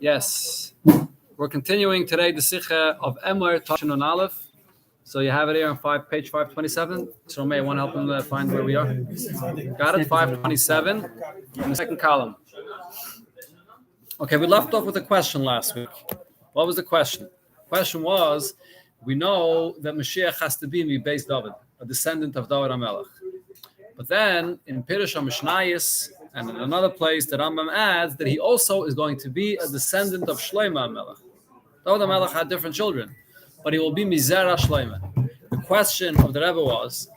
Yes. We're continuing today the sicha of Emor Tashin on Aleph. So you have it here on page 527. So may I want to help him find where we are? Got it? 527 in the second column. Okay, we left off with a question last week. What was the question? The question was, we know that Mashiach has to be Beis David, a descendant of David HaMelech. But then in Pirush HaMishnayos and in another place, the Rambam adds that he also is going to be a descendant of Shlomo HaMelech. David HaMelech had different children, but he will be Mizera Shlomo. The question of the Rebbe was,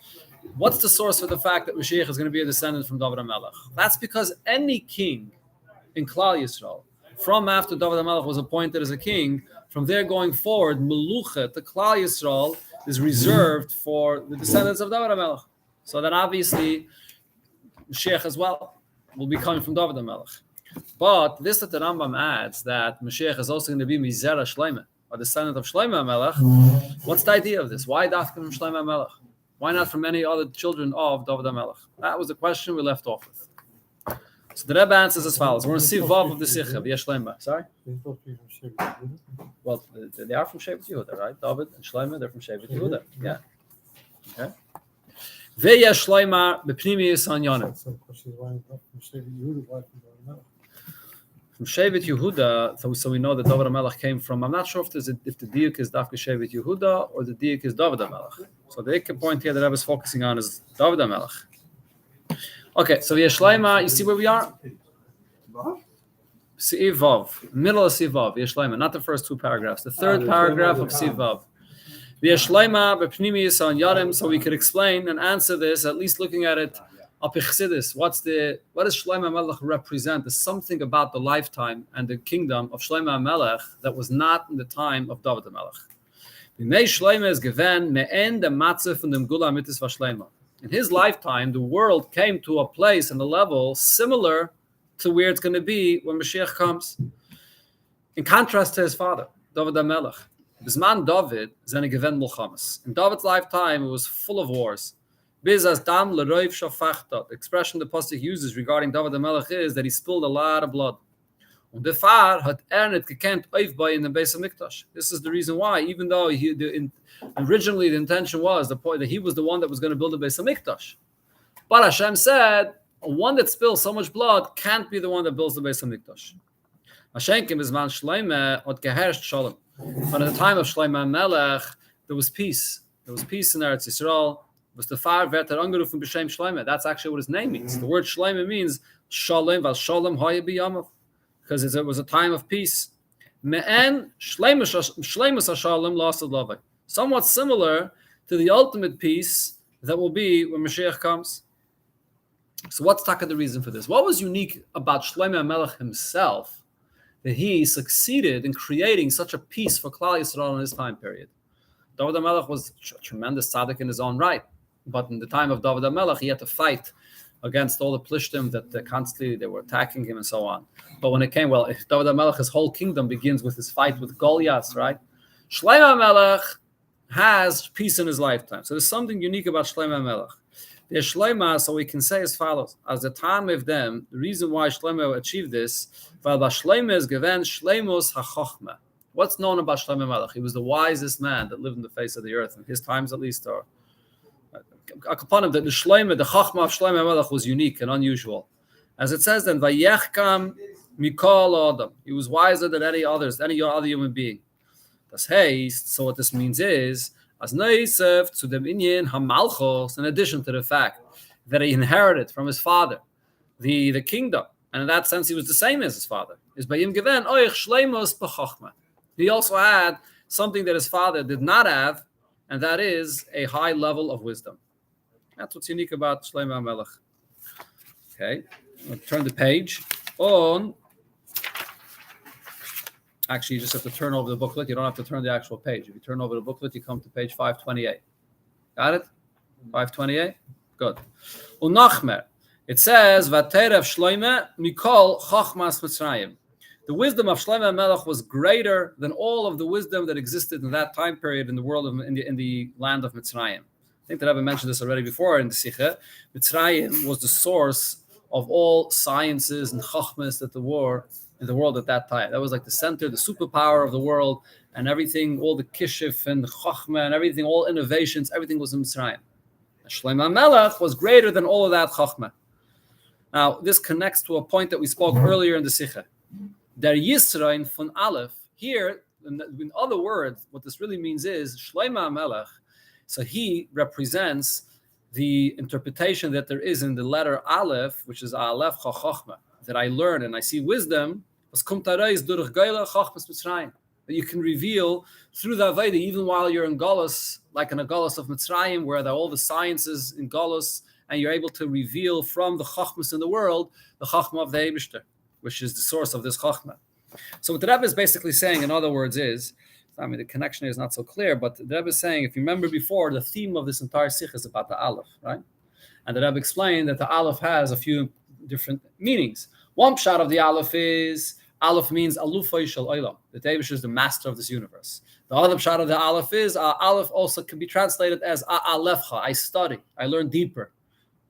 what's the source for the fact that Mashiach is going to be a descendant from David HaMelech? That's because any king in Klal Yisrael, from after David HaMelech was appointed as a king, from there going forward, Meluchet, the Klal Yisrael, is reserved for the descendants of David HaMelech. So then obviously, Mashiach as well will be coming from David HaMelech. But this that the Rambam adds, that Mashiach is also going to be Mizera Shlomo, a descendant of Shlomo HaMelech. What's the idea of this? Why Dafka from Shlomo HaMelech? Why not from any other children of David HaMelech? That was the question we left off with. So the Rebbe answers as follows. We're going to see Vav of the Sicha, V'yesh Shlomo. Sorry? Well, they are from Shevet Yehuda, right? David and Shlomo, they're from Shevet Yehuda. Yeah. Okay. V'yesh Shlomo b'pnimiyus hanyanim. From Shevet Yehuda, so we know that David HaMelech came from. I'm not sure if the diuk is Dafka Shevet Yehuda or the diuk is David HaMelech. So the point here that I was focusing on is David HaMelech. Okay, so Yeshleima, you see where we are? Sivav, middle of Sivav, Yeshleima, not the first two paragraphs, the third paragraph of Sivav. Yeshleima b'pnimiyus on Yarim, so we could explain and answer this, at least looking at it. What does Shlomo HaMelech represent? There's something about the lifetime and the kingdom of Shlomo HaMelech that was not in the time of David HaMelech. In his lifetime, the world came to a place and a level similar to where it's going to be when Mashiach comes. In contrast to his father, David HaMelech. Bisman David zene gewen mulchamas. In David's lifetime, it was full of wars. Biz as dam leroiv shafachta. The expression the pasuk uses regarding David HaMelech is that he spilled a lot of blood. Und der Far hat nicht gekannt aufbauen in the Beis HaMikdash. This is the reason why, even though originally the intention was the point that he was the one that was going to build the Beis HaMikdash. But Hashem said, one that spills so much blood can't be the one that builds the Beis HaMikdash. Hashenkim is man Shlomo od geherrscht shalom. But at the time of Shlomo HaMelech, there was peace. There was peace in Eretz Yisrael. It was the Far veter angerufen b'shem Shlomo. That's actually what his name means. The word Shlomo means shalom val shalom haya b'yamav. Because it was a time of peace. Me'en shleimus hashalom lasted lavai. Somewhat similar to the ultimate peace that will be when Mashiach comes. So what's the reason for this? What was unique about Shlomo HaMelech himself that he succeeded in creating such a peace for Klal Yisrael in his time period? David HaMelech was a tremendous tzaddik in his own right. But in the time of David HaMelech, he had to fight against all the plishtim that constantly they were attacking him and so on. But when it came, if David HaMelech, his whole kingdom begins with his fight with Goliath, right? Shlomo HaMelech has peace in his lifetime. So there's something unique about Shlomo HaMelech. There's Shlomo, so we can say as follows. As the time of them, the reason why Shlomo achieved this, Shlomo is given Shleimos HaChochma. What's known about Shlomo HaMelech? He was the wisest man that lived on the face of the earth, in his times at least, or upon him, that the Shlomo, the Chachma of Shlomo HaMelech was unique and unusual. As it says then, Vayechkam Mikol Adam. He was wiser than any other human being. So what this means is, as Neisef to dem Inyan Hamalchos, in addition to the fact that he inherited from his father the kingdom, and in that sense he was the same as his father, is by him given Oich Shleimos B'Chachma. He also had something that his father did not have, and that is a high level of wisdom. That's what's unique about Shlomo HaMelech. Okay, I'll turn the page on. Actually, you just have to turn over the booklet. You don't have to turn the actual page. If you turn over the booklet, you come to page 528. Got it? 528? Good. Unachmer. It says, Vaterev Shlomo Mikol Chachmas Mitzrayim. The wisdom of Shlomo HaMelech was greater than all of the wisdom that existed in that time period in the world in the land of Mitzrayim. I think that I've mentioned this already before in the sicha. Mitzrayim was the source of all sciences and chachmas that there were in the world at that time. That was like the center, the superpower of the world, and everything, all the kishif and the chachma and everything, all innovations, everything was in Mitzrayim. Shlomo Melech was greater than all of that chachma. Now, this connects to a point that we spoke earlier in the sicha. Der Yisrain von Aleph. Here, in other words, what this really means is Shlomo Melech. So he represents the interpretation that there is in the letter Aleph, which is Aleph Chachma, that I learn and I see wisdom. That you can reveal through the Aveda, even while you're in Golus, like in a Golus of Mitzrayim, where all the sciences in Golus, and you're able to reveal from the Chachmas in the world, the Chachma of the Eibishter, which is the source of this Chachma. So what the Rebbe is basically saying, in other words, is, I mean, the connection is not so clear, but the Rebbe is saying, if you remember before, the theme of this entire Sikh is about the Aleph, right? And the Rebbe explained that the Aleph has a few different meanings. One shot of the Aleph is, Aleph means Alufay Shal Olam. The Eibush is the master of this universe. The other shot of the Aleph is, Aleph also can be translated as Alefcha, I study, I learn deeper.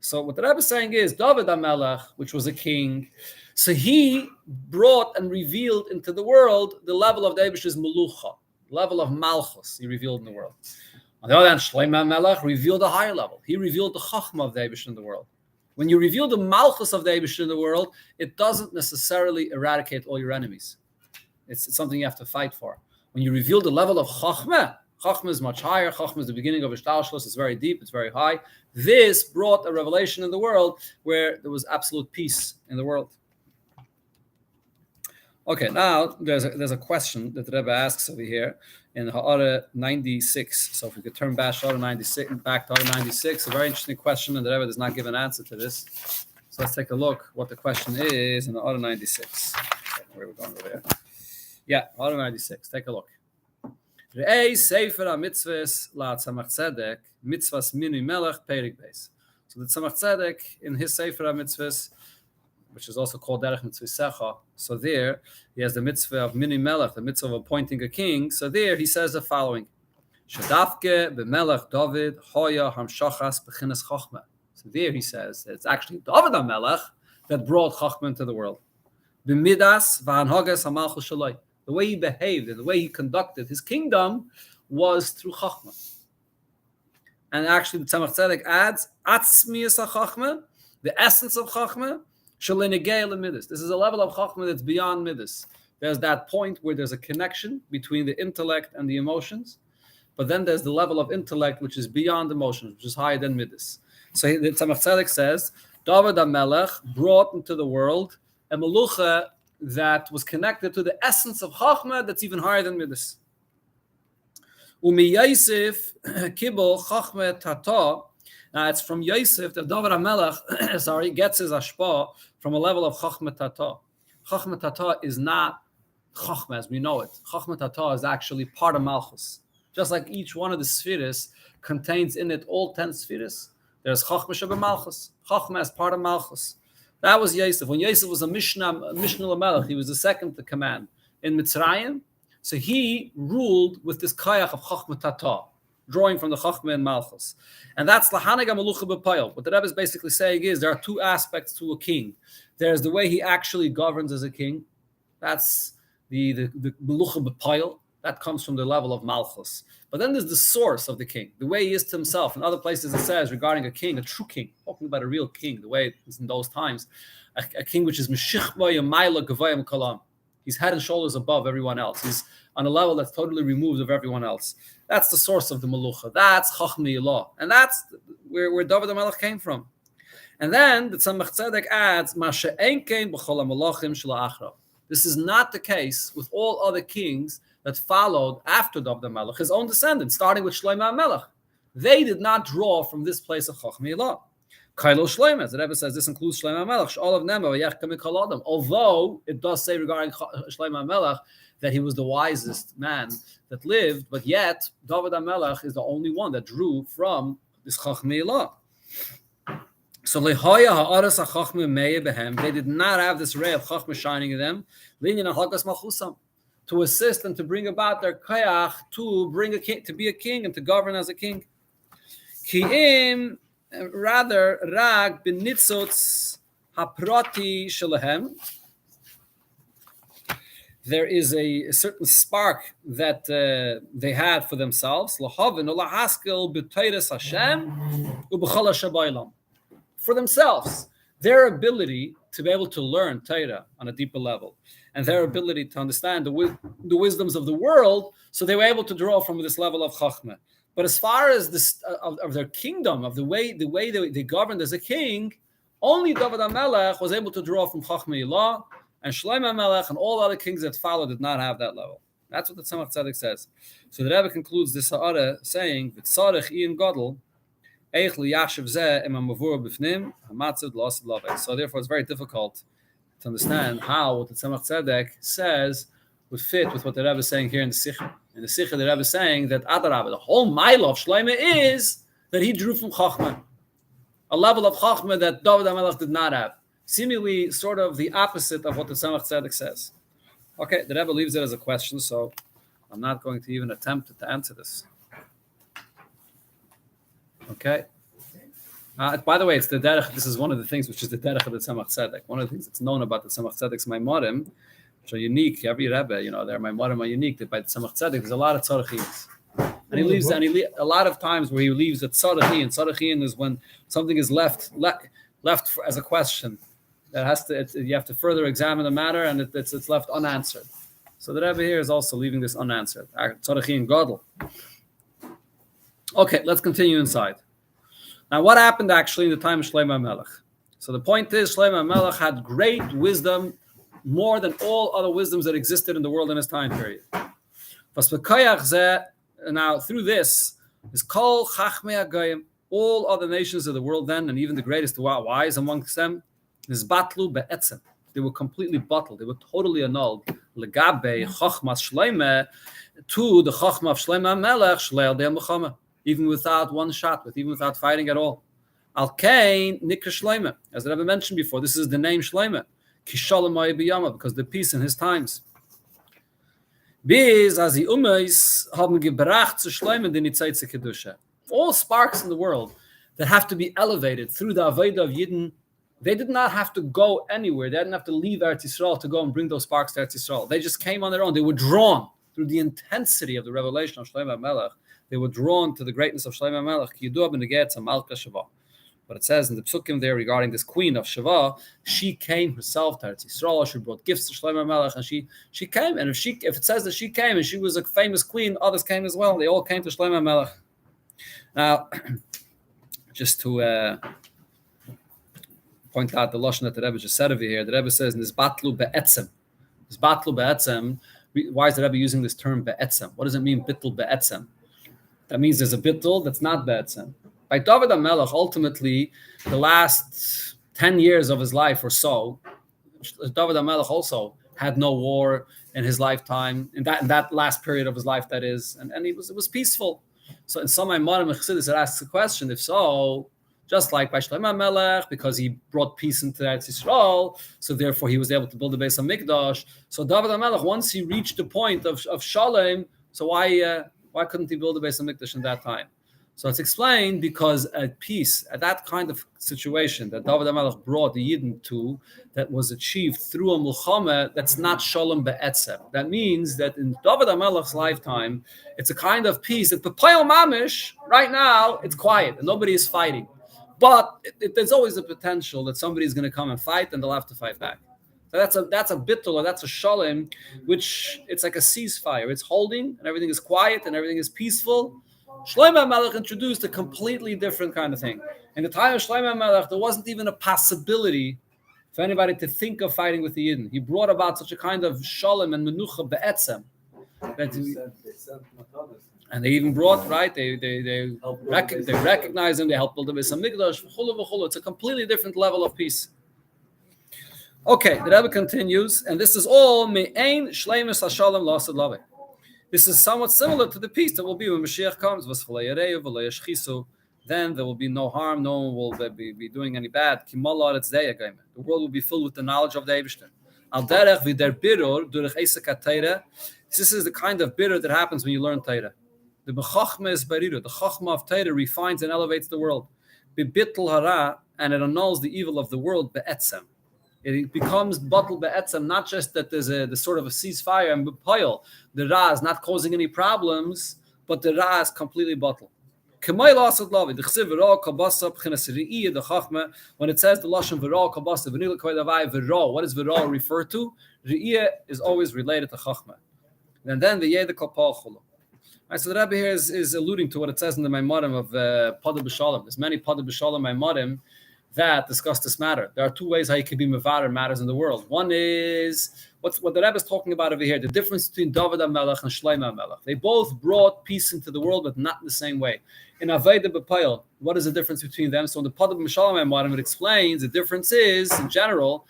So what the Rebbe is saying is, David HaMelech, which was a king, so he brought and revealed into the world the level of the Eibush's Melucha, level of Malchus, he revealed in the world. On the other hand, Shlomo Melech revealed a higher level. He revealed the Chachma of the Eibush in the world. When you reveal the Malchus of the Eibush in the world, it doesn't necessarily eradicate all your enemies. It's something you have to fight for. When you reveal the level of Chachma, Chachma is much higher. Chachma is the beginning of Ishtalshlus. It's very deep. It's very high. This brought a revelation in the world where there was absolute peace in the world. Okay, now there's a question that the Rebbe asks over here in Ha'ara 96. So if we could turn back to Ha'ara 96, a very interesting question, and the Rebbe does not give an answer to this. So let's take a look what the question is in Ha'ara 96. Where we're going over there. Yeah, Ha'ara 96. Take a look. Re'ei Sefer HaMitzvahs La Tzemach Tzedek Mitzvahs Minu Melech Perik Beis. So the Tzemach Tzedek in his Sefer HaMitzvahs, which is also called Derech Mitzvah Sicha. So there, he has the mitzvah of Mini Melech, the mitzvah of appointing a king. So there, he says the following: Shadafke b'Melech David Hoya Hamshachas b'Chinas Chachma. So there, he says that it's actually David HaMelech that brought Chachma into the world. B'Midas v'Hanhagas HaMalchus Shalai. The way he behaved and the way he conducted his kingdom was through Chachma. And actually, the Tzemach Tzedek adds Atzmius HaChachma, the essence of Chachma. This is a level of Chachma that's beyond Midas. There's that point where there's a connection between the intellect and the emotions, but then there's the level of intellect which is beyond emotions, which is higher than Midas. So the Tzemach Tzedek says, David HaMelech brought into the world a melucha that was connected to the essence of Chachma that's even higher than Midas. Umi Yosef Kibel Chachma Tata. Now it's from Yosef that David HaMelech, gets his ashpa from a level of Chachma Tata. Chachma Tata is not Chachma as we know it. Chachma Tata is actually part of Malchus. Just like each one of the spheres contains in it all 10 spheres, there's Chachma Sheba Malchus. Chachma is part of Malchus. That was Yosef. When Yosef was a Mishnah Lamelech, he was the second to command in Mitzrayim. So he ruled with this kayach of Chachma Tata, drawing from the Chachma and Malchus. And that's Lahanaga Melucha B'Payil. What the Rebbe is basically saying is there are two aspects to a king. There's the way he actually governs as a king. That's the Melucha B'Payil. That comes from the level of Malchus. But then there's the source of the king, the way he is to himself. In other places it says regarding a king, a true king, talking about a real king, the way it is in those times, a king which is Meshichba Yamayla Gevayim Kalam. He's head and shoulders above everyone else. He's on a level that's totally removed of everyone else. That's the source of the Melucha. That's Chachmi Ilah. And that's where David HaMelech came from. And then the Tzemach Tzedek adds, this is not the case with all other kings that followed after David HaMelech, his own descendants, starting with Shlomo HaMelech. They did not draw from this place of Chachmi Ilah. Kailo Shlomo, as the Rebbe says, this includes Shlomo HaMelech, all of them, although it does say regarding Shlomo HaMelech that he was the wisest man that lived, but yet David HaMelech is the only one that drew from this Chachmi Ilah. So Lehoya Ha'aras HaChachma Meya Behem, they did not have this ray of Chachma shining in them, Linyan HaHagas Malchusam, to assist and to bring about their kayach, to bring a king, to be a king and to govern as a king. Ki'im, rather, Rag B'nitzotz Haprati Shalahem, there is a certain spark that they had for themselves. For themselves, their ability to be able to learn Torah on a deeper level, and their ability to understand the wisdoms of the world, so they were able to draw from this level of Chachma. But as far as this of their kingdom, of the way they governed as a king, only David HaMelech was able to draw from Chachma Ilah, and Shlomo HaMelech and all other kings that followed did not have that level. That's what the Tzemach Tzedek says. So the Rebbe concludes this Ha'ara saying, "V'tzarech iyin gadol, eich liyashiv zeh im hamavur b'fnim, hamatzid l'asad laveh." So therefore it's very difficult to understand how what the Tzemach Tzedek says would fit with what the Rebbe is saying here in the sicha. In the sicha, the Rebbe is saying that Adarabah, the whole mile of Shlomo is that he drew from Chachma, a level of Chachma that David HaMelech did not have. Seemingly sort of the opposite of what the Tzemach Tzedek says. Okay, the Rebbe leaves it as a question, so I'm not going to even attempt to answer this. Okay. By the way, it's the derech. This is one of the things which is the derech of the Tzemach Tzedek. One of the things that's known about the Tzemach Tzedek's Maimorim, which are unique. Every Rebbe, their Maimorim are unique. That by the Tzemach Tzedek, there's a lot of tzarechiyos. And he leaves, a lot of times where he leaves a tzarachiyin. Tzarachiyin is when something is left as a question that you have to further examine the matter, and it's left unanswered. So the Rebbe here is also leaving this unanswered. Tzarachiyin gadol. Okay, let's continue inside. Now, what happened actually in the time of Shlomo HaMelech? So the point is, Shlomo HaMelech had great wisdom, more than all other wisdoms that existed in the world in his time period. Now, through this, is Kol Chachmei HaGoyim, all other nations of the world then, and even the greatest wise amongst them, is Batlu Be'etzem. They were completely bottled. They were totally annulled. Legabe Chachmas Shlomo, to the Chachma of Shlomo HaMelech, Shleil De'el Mechama, even without one shot, even without fighting at all. Al Kain Nikra Shlomo, as the Rebbe mentioned before, this is the name Shlomo, Kishalom Ha'ibiyama, because the peace in his times. Biz as die Ummais haben gebracht zu Shlomo den Nitzaitze Kedusha. All sparks in the world that have to be elevated through the Avodah of Yidden, they did not have to go anywhere. They didn't have to leave Eretz Yisrael to go and bring those sparks to Eretz Yisrael. They just came on their own. They were drawn through the intensity of the revelation of Shlomo HaMelech. They were drawn to the greatness of Shlomo HaMelech. Ki yidua b'neget Malka Shava. But it says in the psukim there regarding this queen of Shava, she came herself to Eretz Yisrael. She brought gifts to Shlomo HaMelech, and she came. And if it says that she came and she was a famous queen, others came as well. They all came to Shlomo HaMelech. Now, just to point out the lashon that the Rebbe just said over here, the Rebbe says in this batlu be'etzem. This batlu be'etzem. Why is the Rebbe using this term be'etzem? What does it mean bittul be'etzem? That means there's a bittul that's not be'etzem. By David HaMelech, ultimately, the last 10 years of his life or so, David HaMelech also had no war in his lifetime, in that last period of his life, that is, and it was peaceful. So in some Maimorim and Chassidus, it asks the question, if so, just like by Shlomo HaMelech, because he brought peace into Eretz Yisrael, so therefore he was able to build the Beis HaMikdash. So David HaMelech, once he reached the point of Shalom, so why couldn't he build the Beis HaMikdash in that time? So it's explained because at peace, at that kind of situation that David HaMelech brought the Yidden to, that was achieved through a mulchama, that's not shalom be'etzem. That means that in David HaMelech's lifetime, it's a kind of peace that b'payel mamish, right now, it's quiet and nobody is fighting. But there's always a potential that somebody's going to come and fight and they'll have to fight back. So that's a bittul, or that's a shalom, which it's like a ceasefire. It's holding and everything is quiet and everything is peaceful. Shlomo HaMelech introduced a completely different kind of thing. In the time of Shlomo HaMelech, there wasn't even a possibility for anybody to think of fighting with the Yidden. He brought about such a kind of shalom and menucha be'etzem. And they even brought, right, they recognize him, they helped build the Beis HaMikdash, it's a completely different level of peace. Okay, the Rebbe continues, and this is all me'ein shleimus hashalom l'asad laveh. This is somewhat similar to the peace that will be when Mashiach comes. Then there will be no harm. No one will be doing any bad. The world will be filled with the knowledge of the Eibishter. This is the kind of bitter that happens when you learn Torah. The Chachma of Torah refines and elevates the world. And it annuls the evil of the world. It becomes bottle be'etzem, not just that there's the sort of a ceasefire and bepoil, the Ra is not causing any problems, but the Ra is completely bottle. When it says the lashon v'ra kabasa v'nila koydavai v'ra, what does v'ra refer to? Re'iyah is always related to chachma, and then the yeda kapal chulu. Right, so the rabbi here is alluding to what it says in the Maimarim of Pada B'Shalom. There's many Pada B'Shalom Maimarim that discuss this matter. There are two ways how you can be mevarer matters in the world. One is what the Rebbe is talking about over here, the difference between David HaMelech and Shlomo HaMelech. They both brought peace into the world, but not in the same way. In Aveda B'Payel, what is the difference between them? So in the Pada B'Shalom Maimarim, it explains the difference is, in general,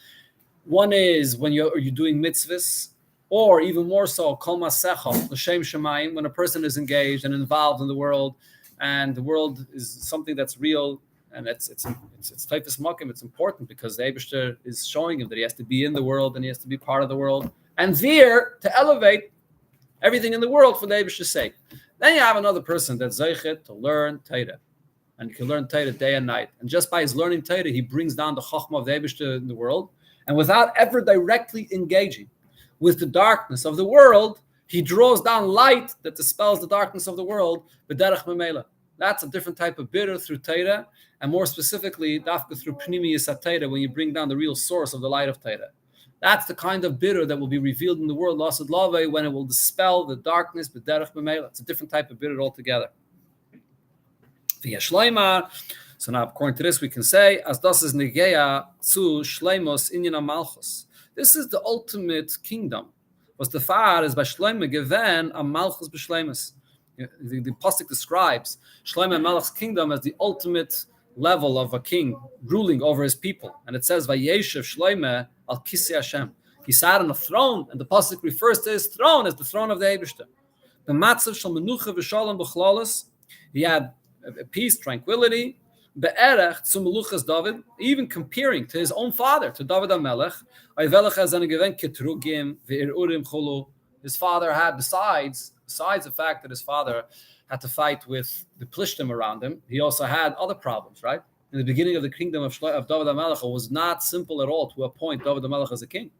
one is when you're doing mitzvahs, or even more so, kol masecha, l'shem shemayim, when a person is engaged and involved in the world, and the world is something that's real, and it's taifas makim. It's important because the Eibishter is showing him that he has to be in the world and he has to be part of the world, and there to elevate everything in the world for the Eibishter's sake. Then you have another person that's zeichet to learn Torah, and he can learn Torah day and night, and just by his learning Torah, he brings down the chachma of the Eibishter in the world, and without ever directly engaging with the darkness of the world, he draws down light that dispels the darkness of the world. B'derech memela. That's a different type of bitter through Torah, and more specifically, dafka through pnimiyus Torah, when you bring down the real source of the light of Torah. That's the kind of bitter that will be revealed in the world, lasad lave, when it will dispel the darkness. B'derech memela. It's a different type of bitter altogether. V'ya shleima. So now, according to this, we can say, as das is negeya zu shleimos inyan malchus. This is the ultimate kingdom. Was the far is by Shlomo given a malchus b'shleimus. The pasuk describes Shlomo Melech's kingdom as the ultimate level of a king ruling over his people, and it says vayeshev Shlomo al kisei Hashem. He sat on a throne, and the pasuk refers to his throne as the throne of the Eibishter. The matzav shel menucha v'shalom b'chlalos. He had peace, tranquility. Be'erech zu meluchas David, even comparing to his own father, to David HaMelech, his father had, besides the fact that his father had to fight with the plishtim around him, he also had other problems, right? In the beginning of the kingdom of David HaMelech, it was not simple at all to appoint David HaMelech as a king.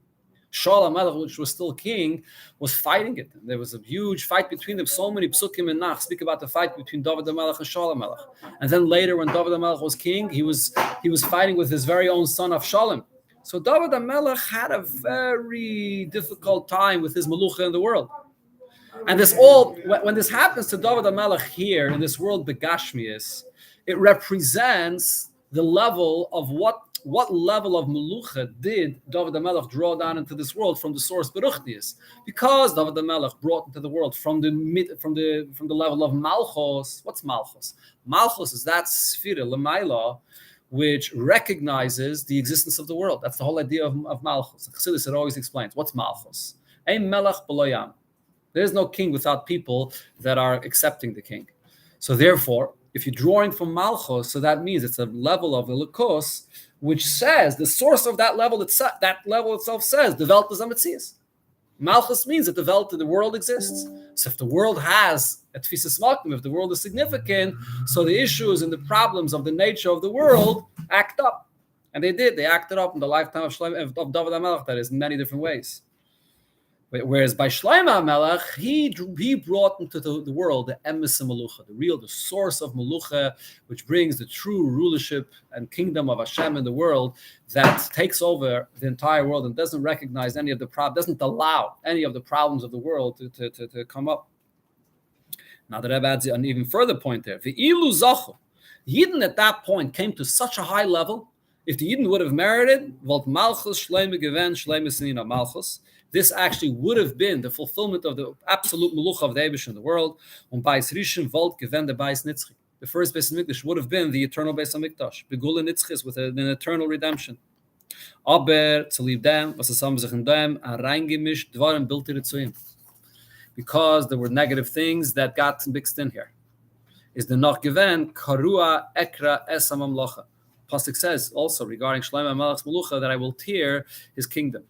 Shaul HaMelech, which was still king, was fighting it. There was a huge fight between them. So many psukim and nach speak about the fight between David HaMelech and Shaul HaMelech. And then later, when David HaMelech was king, he was fighting with his very own son Avshalom. So David HaMelech had a very difficult time with his melucha in the world. And this all, when this happens to David HaMelech here in this world begashmius, it represents the level of what level of melucha did David HaMelech draw down into this world from the source Beruchnius? Because David HaMelech brought into the world from the level of Malchus. What's Malchus? Malchus is that Sphira, Lamaila, which recognizes the existence of the world. That's the whole idea of Malchus. Chassidus, it always explains, what's Malchus? Ein Melech B'Lo. There's no king without people that are accepting the king. So therefore, if you're drawing from Malchus, so that means it's a level of Elikos, which says the source of that level itself says the Welt is a Metzias. Malchus means that the world exists. So if the world has a tfisas makim, if the world is significant, so the issues and the problems of the nature of the world act up, and they did. They acted up in the lifetime of David HaMelech. That is in many different ways. Whereas by Shlomo HaMelech, he brought into the world the emes melucha, the source of melucha, which brings the true rulership and kingdom of Hashem in the world that takes over the entire world and doesn't recognize any of the problems, doesn't allow any of the problems of the world to come up. Now the Rebbe adds an even further point there. The ilu zachu, Yidden at that point came to such a high level. If the Yidden would have merited, Volt Malchus Shlomo Geven Shlomo Sinina Malchus. This actually would have been the fulfillment of the absolute melucha of the Eibush in the world. Bais Rishon Volt Geven the Bais Nitzchi. The first Beis Hamikdash would have been the eternal Beis Hamikdash, Begula Nitzchis, with an eternal redemption. Aber to leave them, was zusammen sich in dem reingemischt dvarim bilter zu ihm. Because there were negative things that got mixed in here. Is the noch geven karua ekra esam amlocha. Pasuk says also regarding Shlomo HaMelech's melucha that I will tear his kingdom.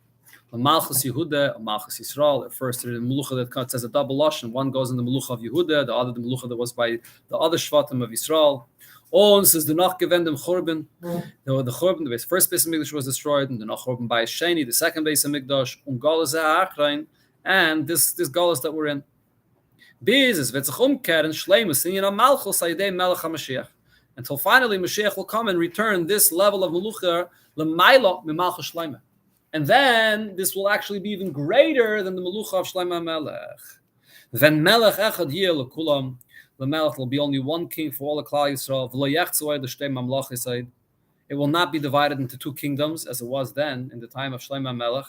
Malchus Yehuda, Malchus Yisrael. At first, the melucha that says a double lashon. One goes in the melucha of Yehuda, the other the melucha that was by the other shvatim of Yisrael. Und es ist danach gewend im Churban. The Churban, the first base of Mikdash was destroyed, and danach Churban by Sheni, the second base of Mikdash, und Galus Achrein, and this Galus that we're in. Biz es wird sich umkehren, Shleimus, in Yinam Malchus, Ayidei Melech HaMashiach. Until finally Mashiach will come and return this level of Melucha, L'mayla Mimalchus Shleima. And then this will actually be even greater than the Melucha of Shleima Melech. Then Melech Echad Yeh L'kulam, the Melech will be only one king for all the Klal Yisrael. It will not be divided into two kingdoms as it was then in the time of Shlomo Melech.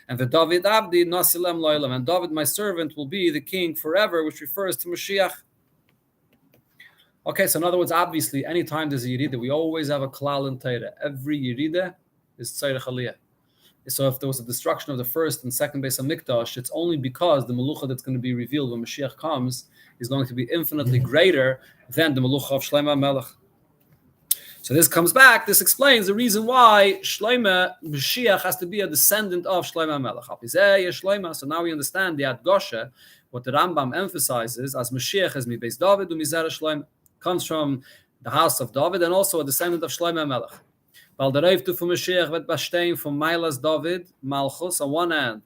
And the David Abdi Nasilem Loilam, and David my servant will be the king forever, which refers to Mashiach. Okay, so in other words, obviously, anytime there's a Yerida, we always have a Klal in Torah. Every Yerida is Tzarech Aliyah. So if there was a destruction of the first and second base of Mikdash, it's only because the Melucha that's going to be revealed when Mashiach comes is going to be infinitely greater than the Melucha of Shlomo Melech. So this comes back, this explains the reason why Shlomo Mashiach has to be a descendant of Shlomo Melech. So now we understand the Adgosha, what the Rambam emphasizes as Mashiach as mi beis David and mizera Shlomo, comes from the house of David and also a descendant of Shlomo Melech. While the Reif from Mashiach wird bestein from Mailas David, Malchus, on one hand,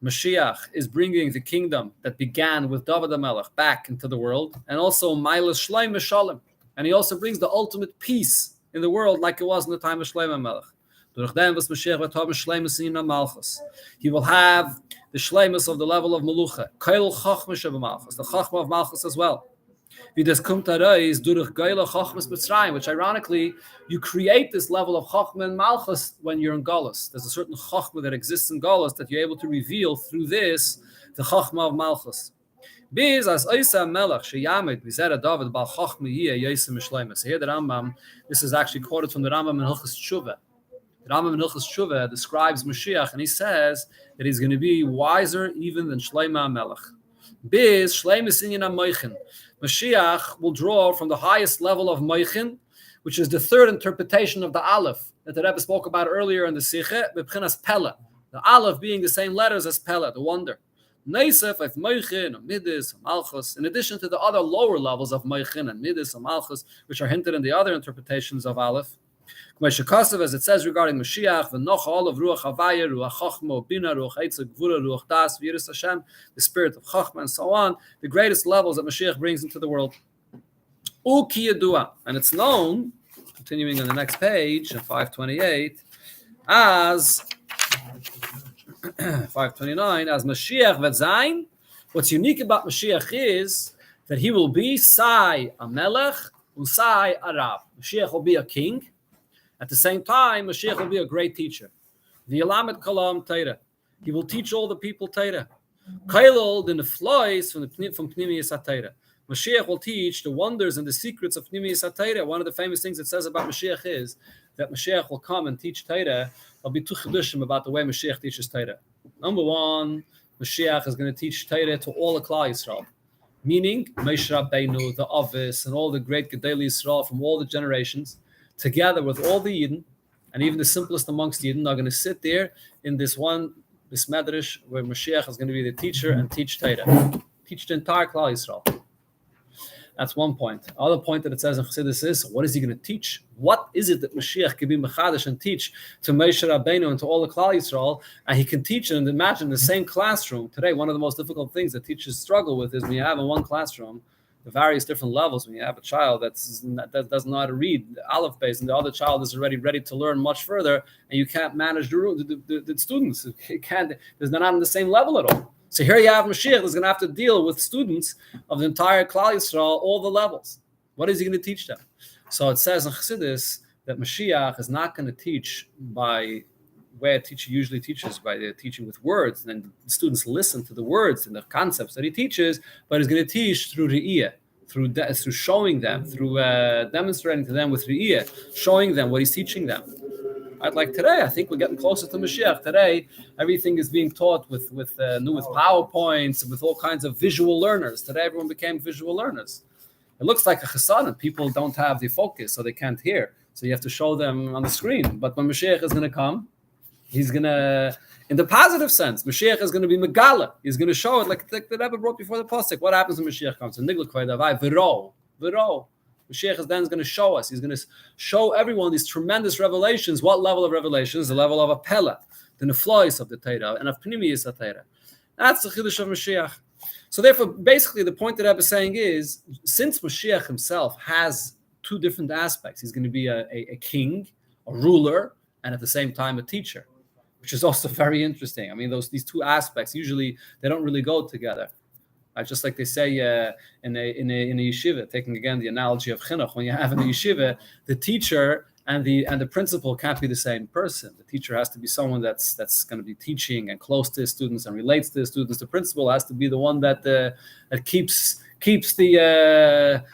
Mashiach is bringing the kingdom that began with David HaMelech back into the world, and also Mailas Shlomo Shalom. And he also brings the ultimate peace in the world like it was in the time of Shlomo Melech. He will have the Shleimus of the level of Melucha, the Chachma of Malchus as well. Which ironically, you create this level of Chachma and Malchus when you're in Galus. There's a certain Chachma that exists in Galus that you're able to reveal through this, the Chachma of Malchus. So here the Rambam, this is actually quoted from the Rambam in Hilchos Tshuva. The Rambam in Hilchos Tshuva describes Mashiach, and he says that he's going to be wiser even than Shlomo Melech. Mashiach will draw from the highest level of Moichin, which is the third interpretation of the Aleph that the Rebbe spoke about earlier in the sicha, b'pchinas Pella. The Aleph being the same letters as Pella, the wonder. Neisef of Moichin, Midis, Malchus, in addition to the other lower levels of Moichin and Midis and Malchus, which are hinted in the other interpretations of Aleph. As it says regarding Mashiach, the spirit of Chachma, and so on, the greatest levels that Mashiach brings into the world. And it's known, continuing on the next page, in 528, as 529, as Mashiach Vatzain. What's unique about Mashiach is that he will be Sai Amelech, Usai Arab. Mashiach will be a king. At the same time, Mashiach will be a great teacher. The Yelamed Kalam Torah. He will teach all the people Torah. Kailol the Neflois from Pnimiyas HaTorah. Mashiach will teach the wonders and the secrets of Pnimiyas HaTorah. One of the famous things it says about Mashiach is that Mashiach will come and teach Torah. There'll be two chedushim about the way Mashiach teaches Torah. Number one, Mashiach is going to teach Torah to all the Klal Yisrael. Meaning, Moshe Rabbeinu, the Avis, and all the great Gedolei Yisrael from all the generations, together with all the Yidden, and even the simplest amongst the Yidden, are going to sit there in this medrash where Mashiach is going to be the teacher and teach Torah. Teach the entire Klal Yisrael. That's one point. The other point that it says in Chassidus is, what is he going to teach? What is it that Mashiach can be mechadish and teach to Moshe Rabbeinu and to all the Klal Yisrael? And he can teach it, and imagine the same classroom. Today, one of the most difficult things that teachers struggle with is when you have in one classroom the various different levels. When you have a child that doesn't know how to read the Aleph base, and the other child is already ready to learn much further, and you can't manage the students. They're not on the same level at all. So here you have Mashiach that's going to have to deal with students of the entire Klal Yisrael, all the levels. What is he going to teach them? So it says in Chassidus that Mashiach is not going to teach by where a teacher usually teaches, by the teaching with words, and then the students listen to the words and the concepts that he teaches, but he's going to teach through Re'iyah, through showing them, through demonstrating to them with Re'iyah, showing them what he's teaching them. Like today, I think we're getting closer to Mashiach. Today, everything is being taught with PowerPoints, with all kinds of visual learners. Today, everyone became visual learners. It looks like a chassan, and people don't have the focus, so they can't hear. So you have to show them on the screen. But when Mashiach is going to come, he's going to, in the positive sense, Mashiach is going to be Megala. He's going to show it like the Rebbe brought before the Pasuk. What happens when Mashiach comes? V'ro. Mashiach is then going to show us. He's going to show everyone these tremendous revelations. What level of revelations? The level of a pella, the neflois of the Torah, and of pnimius of Torah. That's the chiddush of Mashiach. So therefore, basically, the point that Rebbe is saying is, since Mashiach himself has two different aspects, he's going to be a king, a ruler, and at the same time a teacher, which is also very interesting. I mean, these two aspects, usually they don't really go together. Just like they say in a yeshiva, taking again the analogy of chinuch, when you have in a yeshiva, the teacher and the principal can't be the same person. The teacher has to be someone that's going to be teaching and close to his students and relates to his students. The principal has to be the one that keeps the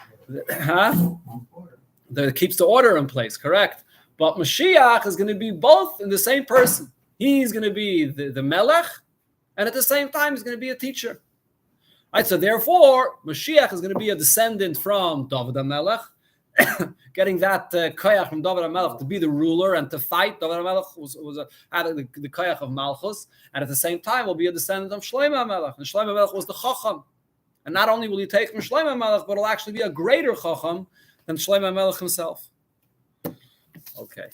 keeps the order in place. Correct. But Mashiach is going to be both in the same person. He's going to be the melech, and at the same time, he's going to be a teacher. Right, so therefore, Mashiach is going to be a descendant from David HaMelech, getting that koyach from David HaMelech to be the ruler and to fight. David HaMelech had the koyach of Malchus, and at the same time will be a descendant of Shlomo HaMelech. And Shlomo HaMelech was the chacham. And not only will he take from Shlomo HaMelech, but he'll actually be a greater chacham than Shlomo HaMelech himself. Okay.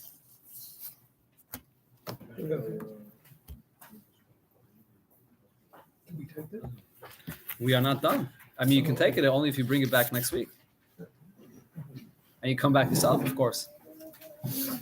We are not done. I mean, you can take it only if you bring it back next week. And you come back yourself, of course.